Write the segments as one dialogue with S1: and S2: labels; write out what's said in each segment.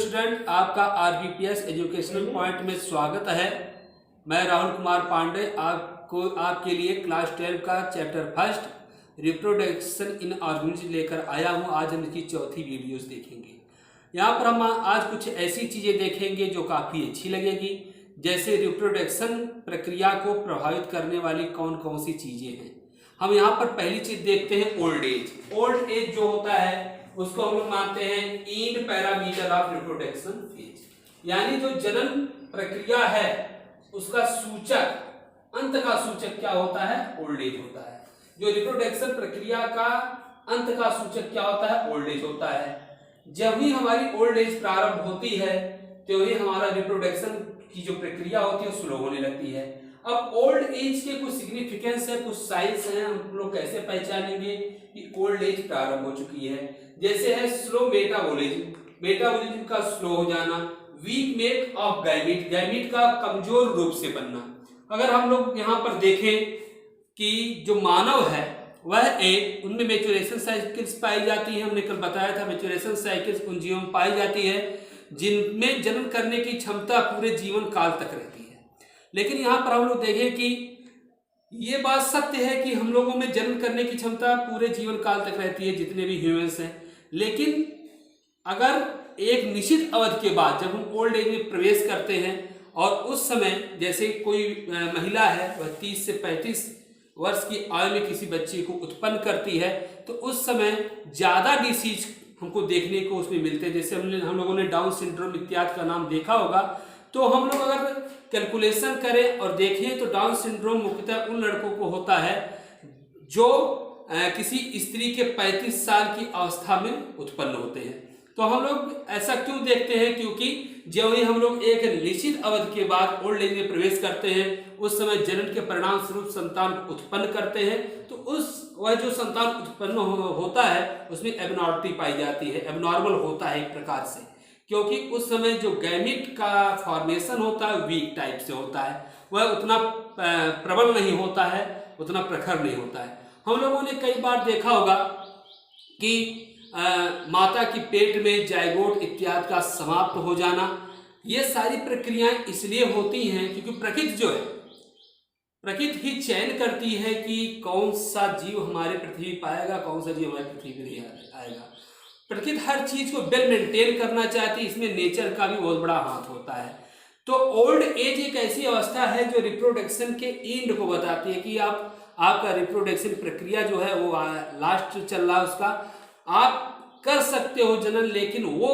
S1: Student, आपका आरबीपीएस educational point में स्वागत है। मैं राहुल कुमार पांडे आपके लिए क्लास 12 का chapter first reproduction in organism लेकर आया हूं। आज हम इसकी चौथी वीडियोस देखेंगे। यहाँ पर हम आज कुछ ऐसी चीज़ें देखेंगे जो काफ़ी अच्छी लगेगी, जैसे रिप्रोडक्शन प्रक्रिया को प्रभावित करने वाली कौन कौन सी चीज़ें हैं। हम यहाँ पर पहली चीज़ देखते हैं ओल्ड एज। ओल्ड एज जो होता है उसको हम लोग मानते हैं and parameter of reproduction phase, यानी जो जनन प्रक्रिया है उसका सूचक, अंत का सूचक क्या होता है? ओल्ड एज होता है। जो रिप्रोडक्शन प्रक्रिया का अंत का सूचक क्या होता है? ओल्ड एज होता है। जब भी हमारी ओल्ड एज प्रारंभ होती है तो ही हमारा रिप्रोडक्शन की जो प्रक्रिया होती है स्लो होने लगती है। अब ओल्ड एज के कुछ सिग्निफिकेंस है, कुछ साइंस है, हम लोग कैसे पहचानेंगे कि ओल्ड एज प्रारंभ हो चुकी है। जैसे है स्लो मेटाबॉलिज्म, मेटाबॉलिज्म का स्लो हो जाना, weak make of gamete, gamete का कमजोर रूप से बनना। अगर हम लोग यहाँ पर देखें कि जो मानव है वह एक, उनमें मैच्योरेशन साइकिल्स पाई जाती है। हमने कल बताया था मैच्योरेशन साइकिल्स उन जीवों में पाई जाती है जिनमें जनन करने की क्षमता पूरे जीवन काल तक रहती है। लेकिन यहाँ पर हम लोग देखें कि ये बात सत्य है कि हम लोगों में जनन करने की क्षमता पूरे जीवन काल तक रहती है, जितने भी ह्यूमंस हैं। लेकिन अगर एक निश्चित अवधि के बाद जब हम ओल्ड एज में प्रवेश करते हैं और उस समय जैसे कोई महिला है वह 30 से 35 वर्ष की आयु में किसी बच्चे को उत्पन्न करती है तो उस समय ज़्यादा डिसीज हमको देखने को उसमें मिलते हैं। जैसे हम लोगों ने डाउन सिंड्रोम इत्यादि का नाम देखा होगा। तो हम लोग अगर कैलकुलेशन करें और देखें तो डाउन सिंड्रोम मुख्यतः उन लड़कों को होता है जो किसी स्त्री के 35 साल की अवस्था में उत्पन्न होते हैं। तो हम लोग ऐसा क्यों देखते हैं? क्योंकि जब ही हम लोग एक निश्चित अवधि के बाद ओल्ड एज में प्रवेश करते हैं उस समय जनन के परिणाम स्वरूप संतान उत्पन्न करते हैं तो वह जो संतान उत्पन्न होता है उसमें एबनॉर्मलिटी पाई जाती है, एबनॉर्मल होता है एक प्रकार से, क्योंकि उस समय जो गैमीट का फॉर्मेशन होता है वीक टाइप से होता है, वह उतना प्रबल नहीं होता है, उतना प्रखर नहीं होता है। हम लोगों ने कई बार देखा होगा कि माता की पेट में जाइगोट इत्यादि का समाप्त हो जाना, ये सारी प्रक्रियाएं इसलिए होती हैं क्योंकि प्रकृति जो है, प्रकृति ही चयन करती है कि कौन सा जीव हमारे पृथ्वी पर आएगा, कौन सा जीव हमारे पृथ्वी पर नहीं आएगा। प्रकृति हर चीज को वेल मेंटेन करना चाहती है, इसमें नेचर का भी बहुत बड़ा हाथ होता है। तो ओल्ड एज एक ऐसी अवस्था है जो रिप्रोडक्शन के एंड को बताती है कि आपका रिप्रोडक्शन प्रक्रिया जो है वो लास्ट चल रहा है, उसका आप कर सकते हो जनन, लेकिन वो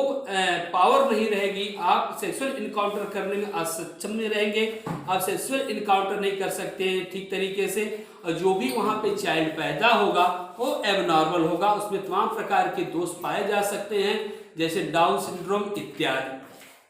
S1: पावर नहीं रहेगी, आप सेक्सुअल इनकाउंटर करने में असक्षम नहीं रहेंगे, आप सेक्सुअल इनकाउंटर नहीं कर सकते ठीक तरीके से, और जो भी वहाँ पे चाइल्ड पैदा होगा वो एबनॉर्मल होगा, उसमें तमाम प्रकार के दोष पाए जा सकते हैं जैसे डाउन सिंड्रोम इत्यादि।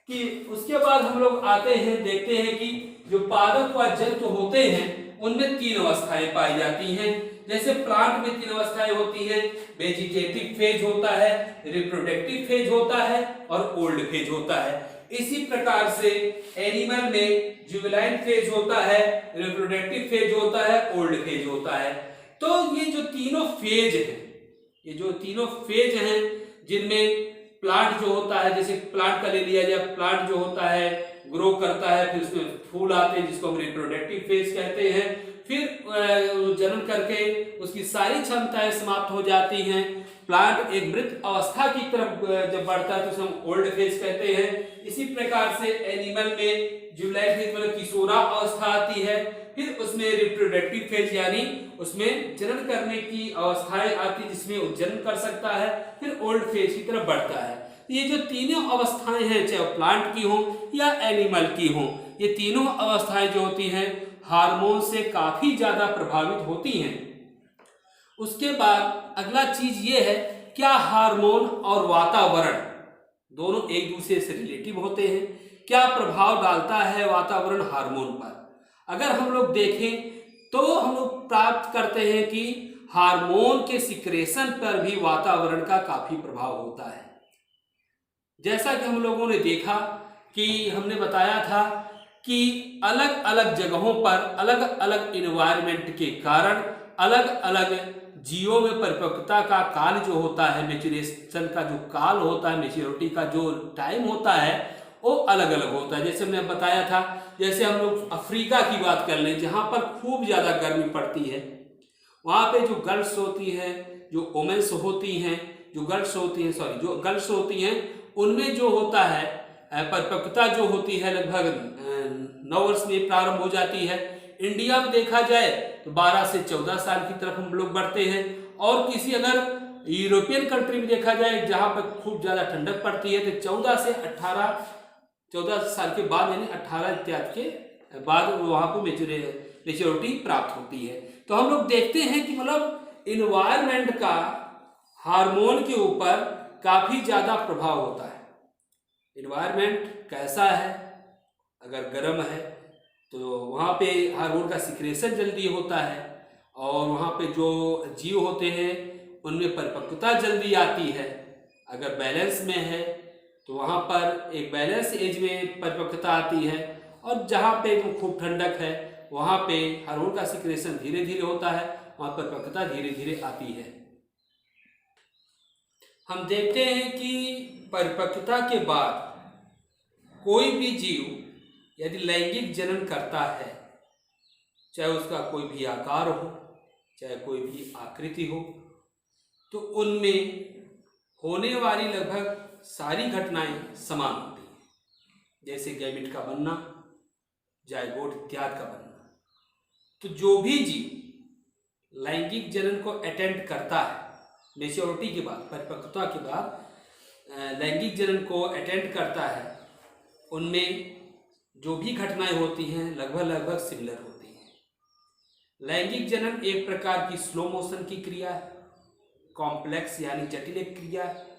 S1: कि उसके बाद हम लोग आते हैं, देखते हैं कि जो पादप व जंतु होते हैं उनमें 3 अवस्थाएं पाई जाती हैं। जैसे प्लांट में 3 अवस्थाएं होती हैं, वेजिटेटिव फेज होता है, रिप्रोडक्टिव फेज होता है और ओल्ड फेज होता है। इसी प्रकार से एनिमल में जुवेनाइल फेज होता है, रिप्रोडक्टिव फेज होता है, ओल्ड फेज होता है। तो ये जो तीनों फेज हैं, ये जो तीनों फेज हैं जिनमें प्लांट जो होता है, जैसे प्लांट का ले लिया जाए, प्लांट जो होता है ग्रो करता है, फिर उसमें फूल आते हैं जिसको हम रिप्रोडक्टिव फेज कहते हैं, फिर जनन करके उसकी सारी क्षमताएं समाप्त हो जाती हैं, प्लांट एक मृत अवस्था की तरफ जब बढ़ता है तो उसे हम ओल्ड फेज कहते हैं। इसी प्रकार से एनिमल में जुवेनाइल फेज मतलब किशोरा अवस्था आती है, फिर उसमें रिप्रोडक्टिव फेज यानी उसमें जनन करने की अवस्थाएं आती है जिसमें वो जनन कर सकता है, फिर ओल्ड फेज की तरफ बढ़ता है। ये जो तीनों अवस्थाएं हैं, चाहे प्लांट की हो या एनिमल की हो, ये तीनों अवस्थाएं जो होती हैं हार्मोन से काफी ज्यादा प्रभावित होती हैं। उसके बाद अगला चीज ये है, क्या हार्मोन और वातावरण दोनों एक दूसरे से रिलेटिव होते हैं? क्या प्रभाव डालता है वातावरण हार्मोन पर? अगर हम लोग देखें तो हम लोग प्राप्त करते हैं कि हार्मोन के सिक्रेशन पर भी वातावरण का काफी प्रभाव होता है। जैसा कि हम लोगों ने देखा कि हमने बताया था कि अलग अलग जगहों पर अलग अलग इन्वायरमेंट के कारण अलग अलग जीवों में परिपक्वता का काल जो होता है, मैच्योरेशन का जो काल होता है, मैच्योरिटी का जो टाइम होता है वो अलग अलग होता है। जैसे हमने बताया था, जैसे हम लोग अफ्रीका की बात कर लें जहाँ पर खूब ज़्यादा गर्मी पड़ती है, वहाँ पे जो गर्ल्स होती हैं, जो वोमेन्स होती हैं, जो गर्ल्स होती हैं उनमें जो होता है परिपक्वता जो होती है लगभग 9 वर्ष में प्रारंभ हो जाती है। इंडिया में देखा जाए तो 12 से 14 साल की तरफ हम लोग बढ़ते हैं। और किसी अगर यूरोपियन कंट्री में देखा जाए जहाँ पर खूब ज़्यादा ठंडक पड़ती है तो 14 साल के बाद यानी 18 इत्यादि के बाद वहाँ पर मेच्योरिटी प्राप्त होती है। तो हम लोग देखते हैं कि मतलब इन्वायरमेंट का हार्मोन के ऊपर काफ़ी ज़्यादा प्रभाव होता है। इन्वायरमेंट कैसा है, अगर गर्म है तो वहाँ पे हार्मोन का सिक्रेशन जल्दी होता है और वहाँ पे जो जीव होते हैं उनमें परिपक्वता जल्दी आती है। अगर बैलेंस में है तो वहाँ पर एक बैलेंस एज में परिपक्वता आती है, और जहाँ पे खूब ठंडक है वहाँ पे हार्मोन का सिक्रेशन धीरे धीरे होता है, वहाँ परिपक्वता धीरे धीरे आती है। हम देखते हैं कि परिपक्वता के बाद कोई भी जीव यदि लैंगिक जनन करता है, चाहे उसका कोई भी आकार हो, चाहे कोई भी आकृति हो, तो उनमें होने वाली लगभग सारी घटनाएं समान होती हैं। जैसे गैमेट का बनना, जायगोट इत्यादि का बनना। तो जो भी जीव लैंगिक जनन को अटेम्प्ट करता है मैच्योरिटी के बाद, परिपक्वता के बाद लैंगिक जनन को अटेम्प्ट करता है, उनमें जो भी घटनाएं होती हैं लगभग सिमिलर होती हैं। लैंगिक जनन एक प्रकार की स्लो मोशन की क्रिया है, कॉम्प्लेक्स यानी जटिल एक क्रिया है।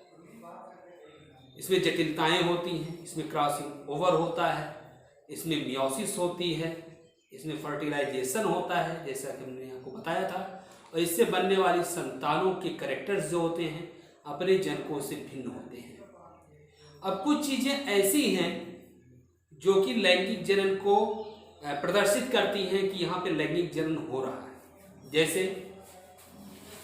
S1: इसमें जटिलताएं होती हैं, इसमें क्रॉसिंग ओवर होता है, इसमें मियोसिस होती है, इसमें फर्टिलाइजेशन होता है जैसा कि हमने आपको बताया था, और इससे बनने वाली संतानों के कैरेक्टर्स जो होते हैं अपने जनकों से भिन्न होते हैं। अब कुछ चीज़ें ऐसी हैं जो कि लैंगिक जनन को प्रदर्शित करती हैं कि यहाँ पे लैंगिक जनन हो रहा है। जैसे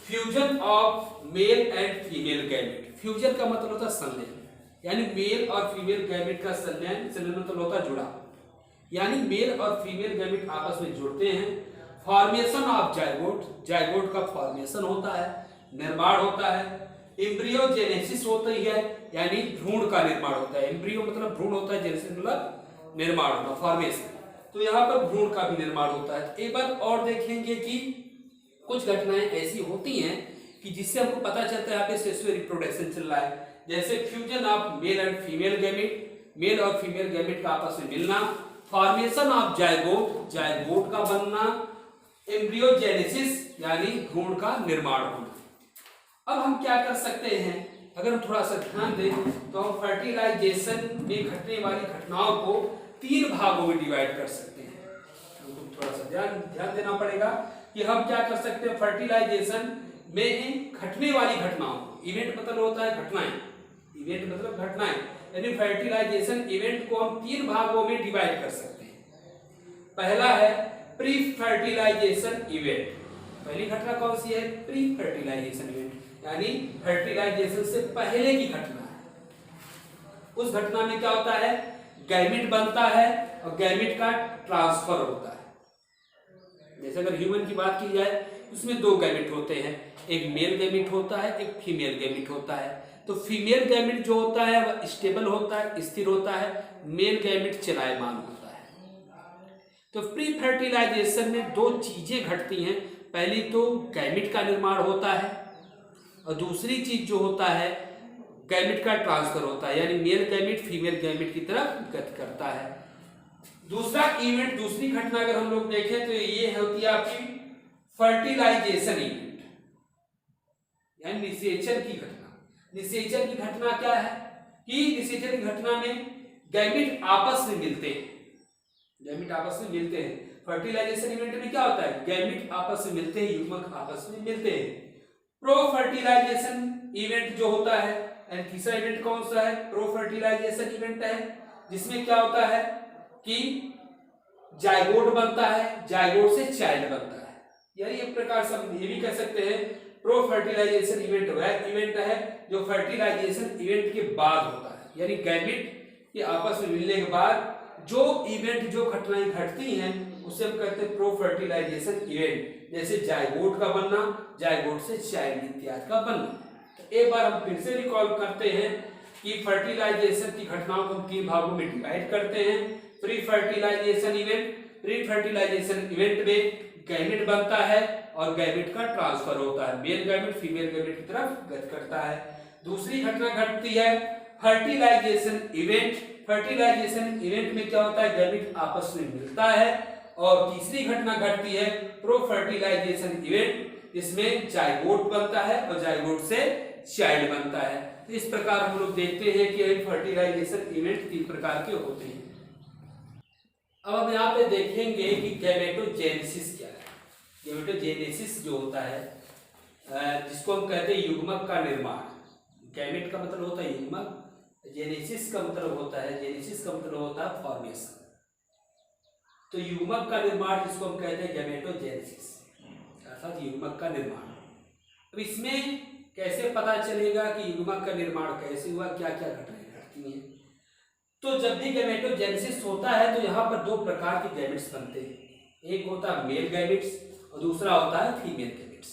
S1: fusion of male and female gamete. Fusion का मतलब होता है संलयन, यानी मेल और फीमेल गैमेट का संलयन मतलब होता है जुड़ा, यानी मेल और फीमेल गैमेट आपस में जुड़ते हैं। फॉर्मेशन ऑफ जायगोट, जायगोट का फॉर्मेशन होता है, निर्माण होता है। एम्ब्रियोजेनेसिस होती है, यानी भ्रूण का निर्माण होता है। एम्ब्रियो मतलब भ्रूण होता है, जेनेसिस मतलब निर्माण होना, फॉर्मेशन। तो यहाँ पर भ्रूण का भी निर्माण होता है। एक बार और देखेंगे कि कुछ घटनाएं ऐसी होती हैं कि जिससे हमको पता चलता है यहाँ पे सेक्सुअल रिप्रोडक्शन चल रहा है। जैसे fusion of male and female gamete, male और फीमेल गैमेट का आपस में मिलना। फॉर्मेशन ऑफ जायगोट, जायगोट का बनना। एम्ब्रियोजेनेसिस यानी भ्रूण का निर्माण होना। अब हम क्या कर सकते हैं, अगर हम थोड़ा सा ध्यान दें तो हम फर्टिलाइजेशन में घटने वाली घटनाओं को 3 भागों में डिवाइड कर सकते हैं। हमको थोड़ा सा ध्यान देना पड़ेगा कि हम क्या कर सकते हैं। फर्टिलाइजेशन में घटने वाली घटनाओं, इवेंट मतलब होता है घटनाएं, इवेंट मतलब घटनाएं, यानी फर्टिलाइजेशन इवेंट को हम 3 भागों में डिवाइड कर सकते हैं। पहला है प्री फर्टिलाइजेशन इवेंट। पहली घटना कौन सी है? प्री फर्टिलाइजेशन इवेंट, यानी फर्टिलाइजेशन से पहले की घटना है। उस घटना में क्या होता है, गैमेट बनता है और गैमेट का ट्रांसफर होता है। जैसे अगर ह्यूमन की बात की जाए उसमें 2 गैमेट होते हैं, एक मेल गैमेट होता है, एक फीमेल गैमेट होता है। तो फीमेल गैमेट जो होता है वह स्टेबल होता है, स्थिर होता है, मेल गैमेट चलायमान होता है। तो प्री फर्टिलाइजेशन में 2 चीजें घटती हैं। पहली तो गैमेट का निर्माण होता है और दूसरी चीज जो होता है गैमेट का ट्रांसफर होता है, यानी मेल गैमेट फीमेल गैमेट की तरफ गति करता है। दूसरा इवेंट, दूसरी घटना अगर हम लोग देखें तो ये होती है आपकी फर्टिलाइजेशन इवेंट, यानी निषेचन की घटना। निषेचन की घटना क्या है कि निषेचन की घटना में गैमेट आपस में मिलते हैं, गैमेट आपस में मिलते हैं। फर्टिलाइजेशन इवेंट में क्या होता है, गैमेट आपस में मिलते हैं, युग्मक आपस में मिलते हैं। प्रो फर्टिलाइजेशन इवेंट जो होता है, एंड तीसरा इवेंट कौन सा है, प्रो फर्टिलाइजेशन इवेंट है, जिसमें क्या होता है कि जायगोट बनता है, जायगोट से चाइल्ड बनता है। यानी एक प्रकार से हम ये भी कह सकते हैं प्रो फर्टिलाइजेशन इवेंट वह इवेंट है जो फर्टिलाइजेशन इवेंट के बाद होता है, यानी गैमेट के आपस में मिलने के बाद जो इवेंट जो घटनाएं घटती हैं उसे हम कहते हैं प्रो फर्टिलाइजेशन इवेंट, जैसे जायगोट का बनना, जायगोट से चाइल्ड इत्यादि का बनना। तो एक बार हम फिर से रिकॉल करते हैं कि फर्टिलाइजेशन की घटनाओं को हम 3 भागों में डिवाइड करते हैं। Pre fertilization event, pre fertilization event में गैमेट बनता है और गैमेट का ट्रांसफर होता है, मेल गैमेट फीमेल गैमेट की तरफ गति करता है। दूसरी घटना घटती है फर्टिलाइजेशन इवेंट। फर्टिलाइजेशन इवेंट में क्या होता है, गैमेट आपस में मिलता है। और तीसरी घटना घटती है प्रो फर्टिलाइजेशन इवेंट, इसमें जायगोट बनता है और जायगोट से चाइल्ड बनता है। तो इस प्रकार हम लोग देखते हैं कि फर्टिलाइजेशन इवेंट 3 प्रकार के होते हैं। अब हम यहाँ पे देखेंगे कि गैमेटोजेनेसिस क्या है। गैमेटोजेनेसिस जो होता है जिसको हम कहते हैं युग्मक का निर्माण। गैमेट का मतलब होता है युग्मक, जेनेसिस का मतलब होता है, जेनेसिस का मतलब होता है फॉर्मेशन। तो युग्मक का निर्माण जिसको हम कहते हैं गैमेटोजेनेसिस, अर्थात युग्मक का निर्माण। अब इसमें कैसे पता चलेगा कि युग्मक का निर्माण कैसे हुआ, क्या क्या घटनाएं घटती हैं। तो जब भी गैमेटोजेनेसिस होता है तो यहाँ पर 2 प्रकार के गैमेट्स बनते हैं, एक होता है मेल गैमेट्स और दूसरा होता है फीमेल गैमेट्स।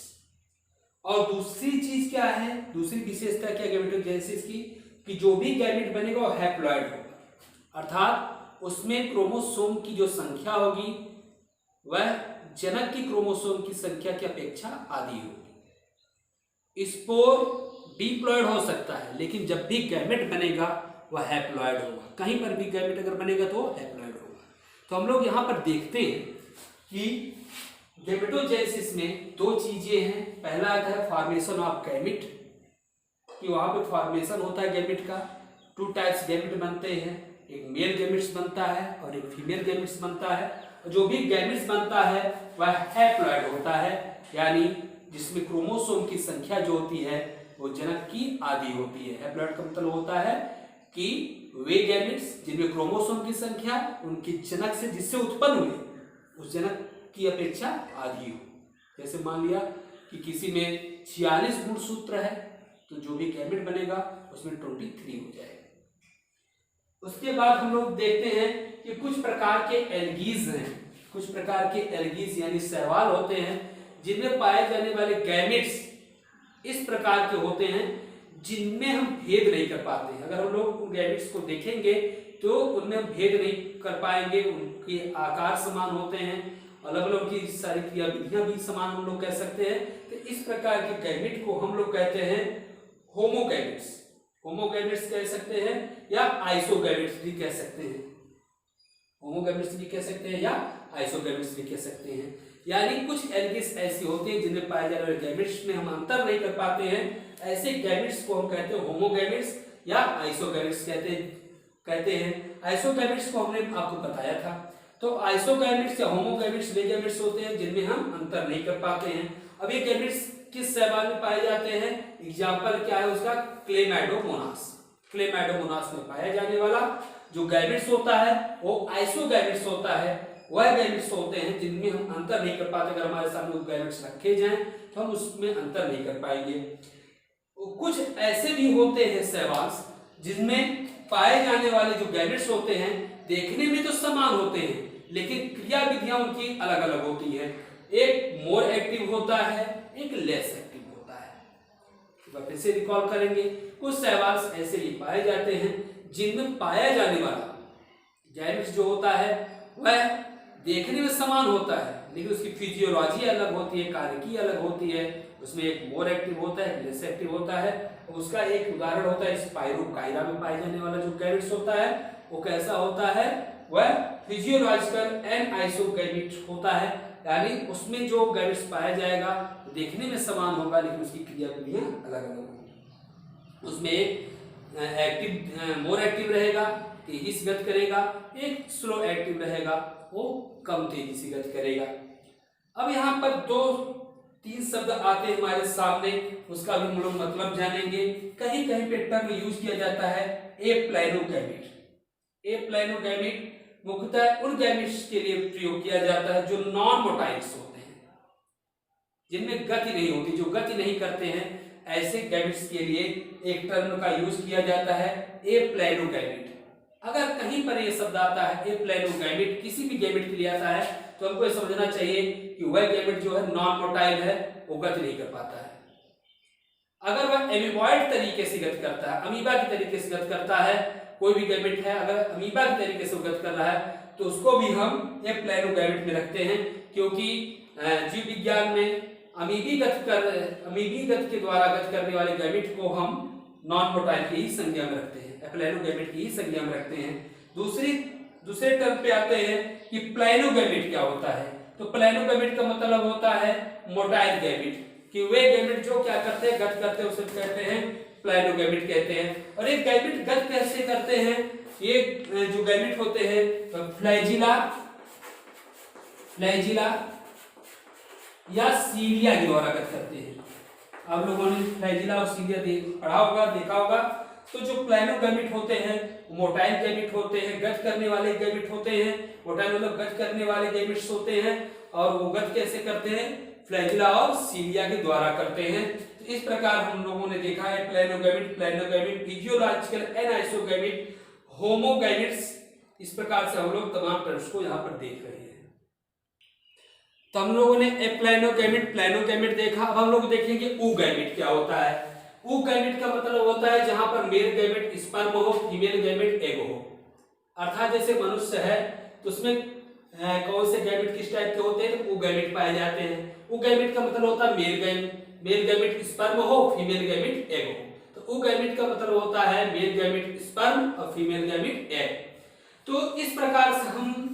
S1: और दूसरी चीज क्या है, दूसरी विशेषता क्या गैमेटोजेनेसिस की, कि जो भी गैमेट बनेगा वो हैप्लॉइड होगा, अर्थात उसमें क्रोमोसोम की जो संख्या होगी वह जनक की क्रोमोसोम की संख्या की अपेक्षा आधी होगी। स्पोर डिप्लॉइड हो सकता है, लेकिन जब भी गैमेट बनेगा वह हैप्लॉइड होगा। कहीं पर भी गैमेट अगर बनेगा तो हैप्लॉइड होगा। तो हम लोग यहाँ पर देखते हैं कि गैमेटोजेनेसिस में 2 चीजें हैं। पहला आता है फॉर्मेशन ऑफ गैमेट, कि वहां पे फॉर्मेशन होता है गैमेट का। 2 टाइप्स गैमेट बनते हैं, एक मेल गैमेट्स बनता है और एक फीमेल गैमेट्स बनता है। जो भी गैमेट्स बनता है वह हैप्लॉइड होता है, यानी जिसमें क्रोमोसोम की संख्या जो होती है वो जनक की आधी होती है। हैप्लॉइड का मतलब होता है कि वे गैमेट्स जिनमें क्रोमोसोम की संख्या उनके जनक से जिससे उत्पन्न हुए उस जनक की अपेक्षा आधी हो। जैसे मान लिया कि किसी में 46 गुणसूत्र है तो जो भी गैमेट बनेगा उसमें 23 हो जाएगा। उसके बाद हम लोग देखते हैं कि कुछ प्रकार के एल्गीज हैं, कुछ प्रकार के एल्गीज यानी शैवाल होते हैं जिनमें पाए जाने वाले गैमेट्स इस प्रकार के होते हैं जिनमें हम भेद नहीं कर पाते हैं। अगर हम लोग उन गैमेट्स को देखेंगे तो उनमें हम भेद नहीं कर पाएंगे, उनके आकार समान होते हैं, अलग अलग की सारी क्रियाविधियां भी समान हम लोग कह सकते हैं। तो इस प्रकार के गैमेट को हम लोग कहते हैं होमोगैमेट्स। होमोगैमेट्स कह सकते हैं या आइसोगैमेट्स भी कह सकते हैं। होमोगैमेट्स भी कह सकते हैं या आइसोगैमेट्स भी कह सकते हैं। यानी कुछ एल्गीज ऐसी होती हैं जिनमें पाए जाने वाले गैमेट्स में हम अंतर नहीं कर पाते हैं। ऐसे गैमेट्स को हम कहते हैं होमोगैमेट्स या आइसोगैमेट्स कहते हैं। आइसोगैमेट्स को हमने आपको बताया था। तो आइसोगैमेट्स या होमोगैमेट्स वे गैमेट्स होते हैं जिनमें हम अंतर नहीं कर पाते हैं। अब ये गैमेट्स किस शैवाल में पाए जाते हैं, एग्जाम्पल क्या है उसका, क्लेमाइडोमोनास। क्लेमाइडोमोनास में पाया जाने वाला जो गैमेट्स होता है वो आइसोगैमेट्स होता है। वह गैमेट्स होते हैं जिनमें हम अंतर नहीं कर पाते। अगर हमारे सामने गैमेट्स रखे जाएं तो हम उसमें अंतर नहीं कर पाएंगे। कुछ ऐसे भी होते हैं शैवाल जिनमें पाए जाने वाले जो गैमेट्स होते हैं देखने में तो समान होते हैं लेकिन क्रियाविधियां उनकी अलग अलग होती है। एक मोर एक्टिव होता है, एक लेस एक्टिव होता है। फिर से रिकॉल करेंगे, कुछ शैवाल ऐसे ही पाए जाते हैं जिनमें पाया जाने वाला गैमेट्स जो होता है वह देखने में समान होता है लेकिन उसकी फिजियोलॉजी अलग होती है, कार्यकी अलग होती है। उसमें एक मोर एक्टिव होता है, एक लेस एक्टिव होता है। उसका एक उदाहरण होता है स्पाइरोकाइरा में पाए जाने वाला जो गैमेट्स होता है वो कैसा होता है, वह फिजियोलॉजिकल एंड आइसोगैमेट होता है। यानी उसमें जो गैमेट्स पाया जाएगा देखने में समान होगा लेकिन उसकी क्रियाविधियां अलग अलग होंगी। उसमें एक एक्टिव मोर एक्टिव रहेगा, तेजी से गति करेगा, एक स्लो एक्टिव रहेगा, वो कम तेजी से गति करेगा। अब यहाँ पर 2-3 शब्द आते हैं हमारे सामने, उसका भी हम लोग मतलब जानेंगे। कहीं कहीं पे टर्म यूज किया जाता है एप्लाइनोगैमेट। एप्लाइनोगैमेट मुख्यतः उन गैमेट्स के लिए प्रयोग किया जाता है जो नॉन मोटाइल्स होते हैं। जिनमें गति नहीं होती, जो गति नहीं करते हैं, ऐसे गैमेट्स के लिए एक टर्म का यूज किया जाता है एप्लैनोगैमेट। अगर कहीं पर ये शब्द आता है एप्लैनोगैमेट, किसी भी गैमेट के लिए आता है, तो हमको ये समझना चाहिए कि वह गैमेट जो है नॉन मोटाइल है, वो गति नहीं कर पाता है। अगर वह एमीबॉइड तरीके से गति करता है, अमीबा के तरीके से गति करता है, कोई भी गैमेट है अगर अमीबा के तरीके से गति कर रहा है, तो उसको भी हम एप्लैनोगैमेट में रखते हैं, क्योंकि जीव विज्ञान में अमीबी गति के द्वारा गति करने वाले गैमेट को हम नॉन मोटाइल की ही संज्ञा में रखते हैं, एप्लैनोगैमेट की ही संज्ञा में रखते हैं। दूसरे टर्म पे आते हैं कि प्लैनोगैमेट क्या होता है। तो प्लैनोगैमेट का मतलब होता है मोटाइल गैमेट, कि वे गैमेट जो क्या करते हैं, गति करते हैं, उसे कहते हैं प्लैनोगैमेट कहते हैं। और एक गैमेट गति कैसे करते हैं, ये जो गैमेट होते हैं फ्लैजिला या सीलिया के द्वारा गति करते हैं। आप लोगों ने फ्लैजिला और सीलिया पढ़ा होगा, देखा होगा। तो जो प्लैनोगैमेट होते हैं मोटाइल गैमेट होते हैं, गति करने वाले गैमेट होते हैं। मोटाइल मतलब गति करने वाले गैमेट्स होते हैं, और वो गति कैसे करते हैं, फ्लैजिला और सीलिया के द्वारा करते हैं। तो इस प्रकार हम लोगों ने देखा है प्लैनोगैमेट, फिजियोलॉजिकल, एनाइसोगैमेट, होमोगैमेट्स, इस प्रकार से हम लोग तमाम टर्म्स को यहाँ पर देख रहे हैं। तो हम लोगों ने प्लैनोगैमेट देखा। अब हम लोग देखेंगे ऊगैमेट क्या होता है। ऊगैमेट का मतलब होता है जहां पर मेल गैमेट स्पर्म हो, फीमेल गैमेट एग हो। अर्थात जैसे मनुष्य है तो उसमें कौन से गैमेट किस टाइप के होते हैं, तो ऊगैमेट पाए जाते हैं। ऊगैमेट का मतलब होता है मेल गैमेट स्पर्म हो, फीमेल गैमेट एग हो। तो ऊगैमेट का मतलब होता है मेल गैमेट स्पर्म और फीमेल गैमेट एग। तो इस प्रकार से हम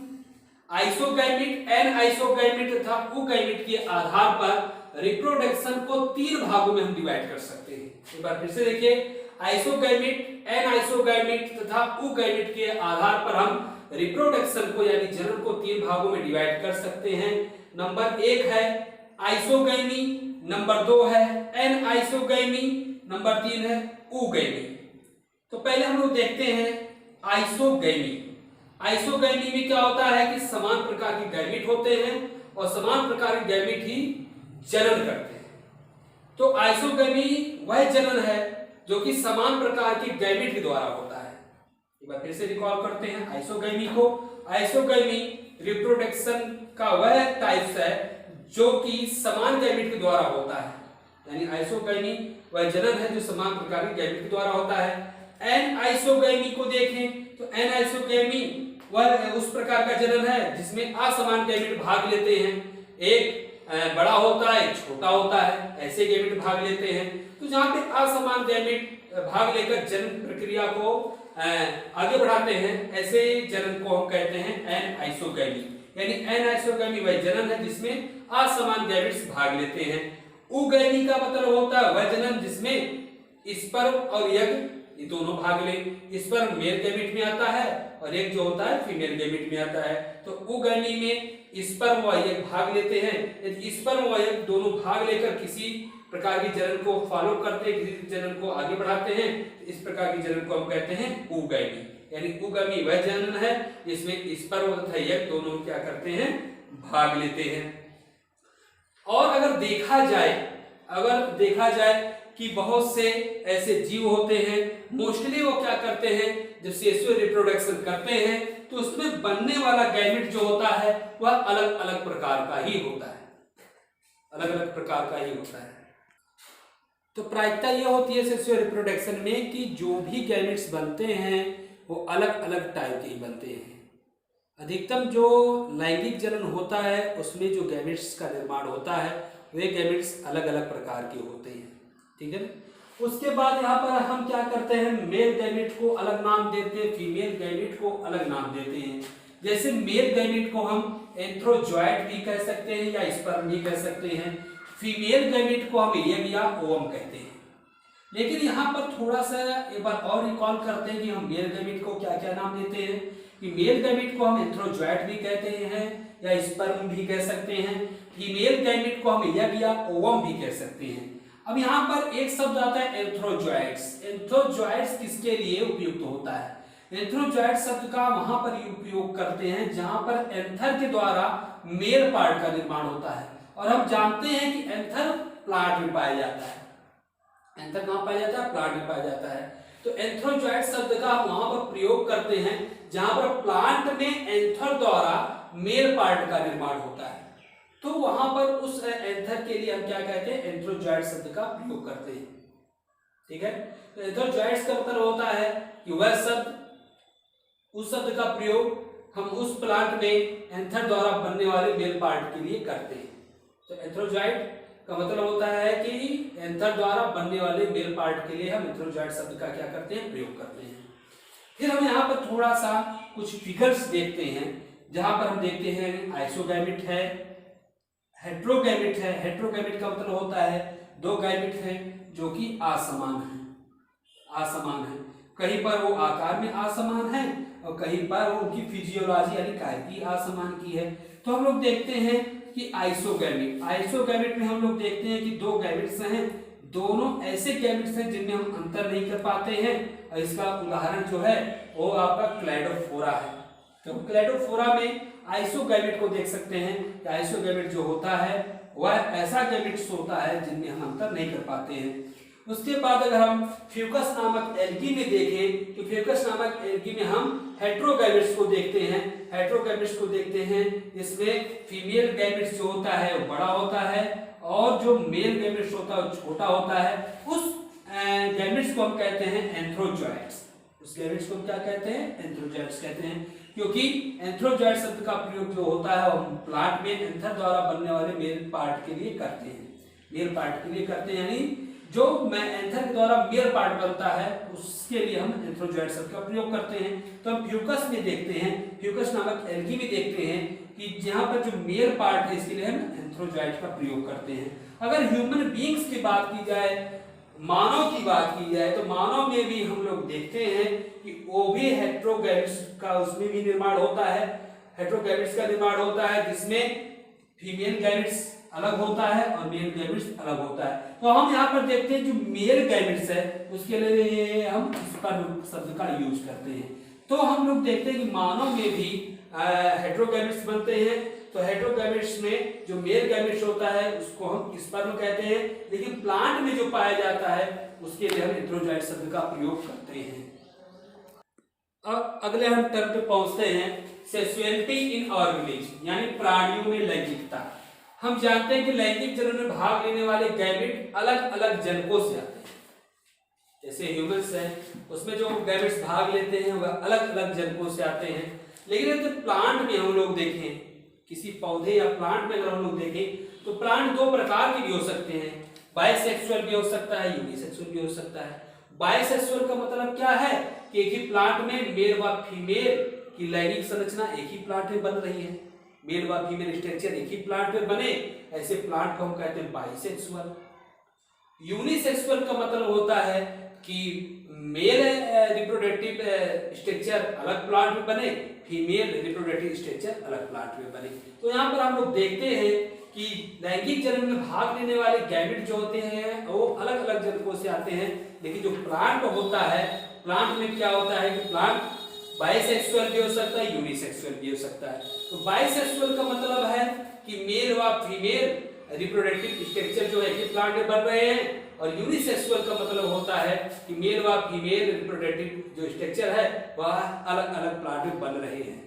S1: आइसोगैमेट, एनाइसोगैमेट तथा ऊगैमेट के आधार पर रिप्रोडक्शन को 3 भागों में हम डिवाइड कर सकते हैं। एक बार फिर से देखिए, आइसोगैमेट, एनाइसोगैमेट तथा ऊगैमेट के आधार पर हम रिप्रोडक्शन को यानी जन्म को 3 भागों में डिवाइड कर सकते हैं। नंबर 1 है आइसोगैमी, नंबर 2 है एनाइसोगैमी, नंबर 3 है ऊगैमी। तो पहले हम लोग देखते हैं आइसोगैमी। आइसोगैमी में क्या होता है कि समान प्रकार के गैमेट होते हैं और समान प्रकार के गैमेट ही जनन करते हैं। तो आइसोगैमी वह जनन है जो कि समान प्रकार के गैमेट के द्वारा होता है। एक बार फिर से रिकॉल करते हैं आइसोगैमी को। आइसोगैमी रिप्रोडक्शन का वह टाइप्स है जो कि समान गैमेट के द्वारा होता है, यानी आइसोगैमी वह जनन है जो समान प्रकार के गैमेट के द्वारा होता है। एनाइसोगैमी को देखें तो एनाइसोगैमी वह उस प्रकार का जनन है जिसमें असमान गैमेट भाग लेते हैं। एक बड़ा होता है, एक छोटा होता है, ऐसे गैमेट भाग लेते हैं। तो जहां पे असमान गैमेट भाग लेकर जन्म प्रक्रिया को आगे बढ़ाते हैं, ऐसे जनन को हम कहते हैं एनाइसोगैमी। यानी एनाइसोगैमी वह जनन है जिसमें असमान गैमेट्स भाग लेते हैं। ऊगैमी का मतलब होता है वह जनन जिसमें स्पर्म और एग ये दोनों भाग ले। स्पर्म मेल गैमेट में आता है और एग जो होता है फीमेल गैमेट में आता है। तो ऊगैमी में स्पर्म व एग भाग लेते हैं। यदि स्पर्म व एग दोनों भाग लेकर किसी प्रकार की जनन को फॉलो करते हैं, किसी जनन को आगे बढ़ाते हैं, इस प्रकार की जनन को हम कहते हैं ऊगैमी। यानी ऊगैमी वह जनन है जिसमें स्पर्म तथा एग दोनों क्या करते हैं, भाग लेते हैं। और अगर देखा जाए कि बहुत से ऐसे जीव होते हैं, मोस्टली वो क्या करते हैं, जब सेक्सुअल रिप्रोडक्शन करते हैं तो उसमें बनने वाला गैमेट जो होता है वह अलग अलग प्रकार का ही होता है, अलग-अलग प्रकार का ही होता है। तो प्रायिकता यह होती है सेक्सुअल रिप्रोडक्शन में कि जो भी गैमेट्स बनते हैं वो अलग अलग टाइप के ही बनते हैं। अधिकतम जो लैंगिक जनन होता है उसमें जो गैमेट्स का निर्माण होता है वे गैमेट्स अलग अलग प्रकार के होते हैं, ठीक है। उसके बाद यहाँ पर हम क्या करते हैं, मेल गैमेट को अलग नाम देते हैं, फीमेल गैमेट को अलग नाम देते हैं। जैसे मेल गैमेट को हम एंथ्रोजॉइट भी कह सकते हैं या स्पर्म भी कह सकते हैं। फीमेल गैमेट को हम एग या ओवम कहते हैं। लेकिन यहाँ पर थोड़ा सा एक बार और रिकॉल करते हैं कि हम मेल गैमेट को क्या क्या नाम देते हैं। कि मेल गैमेट को हम एंथ्रोजॉइट भी कहते हैं या स्पर्म भी कह सकते हैं। फीमेल गैमेट को हम एग या ओवम भी कह सकते हैं। अब यहाँ पर एक शब्द आता है एंथ्रोजॉइट्स। एंथ्रोजॉइट्स किसके लिए उपयुक्त होता है? एंथ्रोजॉइट शब्द का वहां पर उपयोग करते हैं जहां पर एंथर के द्वारा मेल पार्ट का निर्माण होता है और हम जानते हैं कि एंथर प्लांट में पाया जाता है। एंथर कहाँ पाया जाता है? प्लांट में पाया जाता है। तो एंथ्रोजॉइट शब्द का हम वहां पर प्रयोग करते हैं जहां पर प्लांट में एंथर द्वारा मेल पार्ट का निर्माण होता है। तो वहां पर उस एंथर के लिए हम क्या कहते हैं? एंथ्रोजॉइट शब्द का प्रयोग करते हैं। ठीक है, तो एंथ्रोजॉइट्स का मतलब होता है कि वह शब्द, उस शब्द का प्रयोग हम उस प्लांट में एंथर द्वारा बनने वाले मेल पार्ट के लिए करते हैं। तो एंथ्रोजॉइट का मतलब होता है कि एंथर द्वारा बनने वाले मेल पार्ट के लिए हम एंथ्रोजॉइट शब्द का क्या करते हैं? प्रयोग करते हैं। फिर हम यहाँ पर थोड़ा सा कुछ फिगर्स देखते हैं, जहां पर हम देखते हैं आइसोगैमेट है, हेट्रोगैमेट है। हेट्रोगैमेट का मतलब होता है दो गैमेट हैं जो कि असमान है। कहीं पर वो आकार में असमान है और कहीं पर वो उनकी फिजियोलॉजी यानी कायकी असमान की है। तो हम लोग देखते हैं कि आइसोगैमेट में हम लोग देखते हैं कि दो गैमेट्स हैं, दोनों ऐसे गैमेट्स हैं जिनमें हम अंतर नहीं कर पाते हैं। और इसका उदाहरण जो है वो आपका क्लैडोफोरा है। तो क्लैडोफोरा में आइसोगैमेट को देख सकते हैं कि आइसोगैमेट जो होता है वह ऐसा गैमेट्स होता है जिनमें हम अंतर नहीं कर पाते हैं। उसके बाद अगर हम फ्यूकस नामक एल्गी में देखें तो फ्यूकस नामक एल्गी में हम हेट्रोगैमेट्स को देखते हैं। इसमें फीमेल गैमेट्स जो होता है वो बड़ा होता है और जो मेल गैमेट्स होता है वो छोटा होता है। उस गैमेट्स को हम कहते हैं एंथ्रोजॉइट्स। उस गैमेट्स को क्या कहते हैं? एंथ्रोजॉइट्स कहते हैं, क्योंकि एंथ्रोजॉइट शब्द का प्रयोग जो होता है वो प्लांट में एंथर द्वारा बनने वाले मेल पार्ट के लिए करते हैं। यानी जो एंथर के द्वारा मेल पार्ट बनता है उसके लिए हम एंथ्रोजॉइट शब्द का प्रयोग करते हैं। तो हम फ्यूकस में देखते हैं, फ्यूकस नामक एल्गी में देखते हैं कि जहां पर जो मेल पार्ट है इसके लिए हम एंथ्रोजॉइट का प्रयोग करते हैं। अगर ह्यूमन बीइंग्स की बात की जाए, मानव की बात की जाए, तो मानव में भी हम लोग देखते हैं कि वो भी हेट्रोगैमेट्स का उसमें भी निर्माण होता है। हेट्रोगैमेट्स का निर्माण होता है जिसमें फीमेल गैमेट्स अलग होता है और मेल गैमेट्स अलग होता है। तो हम यहाँ पर देखते हैं जो मेल गैमेट्स है उसके लिए हम स्पर्म शब्द का यूज करते हैं। तो हम लोग देखते हैं कि मानव में भी हेट्रोगैमेट्स बनते हैं। तो हेट्रोगैमेट्स में जो मेल गैमेट्स होता है उसको हम स्पर्म कहते हैं, लेकिन प्लांट में जो पाया जाता है उसके लिए हम एंथ्रोजॉइट शब्द का प्रयोग करते हैं। अब अगले हम टर्म पे पहुंचते हैं, सेक्सुअलिटी इन ऑर्गेनिज्म, यानी प्राणियों में लैंगिकता। हम जानते हैं कि लैंगिक जनन में भाग लेने वाले गैमेट अलग अलग जनकों से आते हैं। जैसे ह्यूमंस हैं उसमें जो गैमेट्स भाग लेते हैं वह अलग अलग जनकों से आते हैं। लेकिन जब प्लांट में हम लोग देखें, किसी पौधे या प्लांट में अगर हम लोग देखें तो प्लांट दो प्रकार के भी हो सकते हैं, बायसेक्सुअल भी हो सकता है, यूनिसेक्सुअल भी हो सकता है। बायसेक्सुअल का मतलब क्या है कि एक ही प्लांट में मेल व फीमेल की लैंगिक संरचना एक ही प्लांट में बन रही है, मेल व फीमेल स्ट्रक्चर एक ही प्लांट में बने, ऐसे प्लांट को हम कहते हैं बाइसेक्सुअल। यूनिसेक्सुअल का मतलब होता है कि मेल रिप्रोडक्टिव स्ट्रक्चर अलग प्लांट में बने, फीमेल रिप्रोडक्टिव स्ट्रक्चर अलग प्लांट में बने। तो यहाँ पर हम लोग देखते हैं कि लैंगिक जनन में भाग लेने वाले गैमेट जो होते हैं वो अलग अलग जनकों से आते हैं। लेकिन जो प्लांट होता है, प्लांट में क्या होता है कि प्लांट बाइसेक्सुअल भी हो सकता है, यूनिसेक्सुअल भी हो सकता है। तो बाइसेक्सुअल का मतलब है कि मेल व फीमेल रिप्रोडक्टिव स्ट्रक्चर जो है एक प्लांट में बन रहे हैं, और यूनिसेक्सुअल का मतलब होता है कि मेल व फीमेल रिप्रोडक्टिव जो स्ट्रक्चर है वह अलग अलग प्लांट में बन रहे हैं।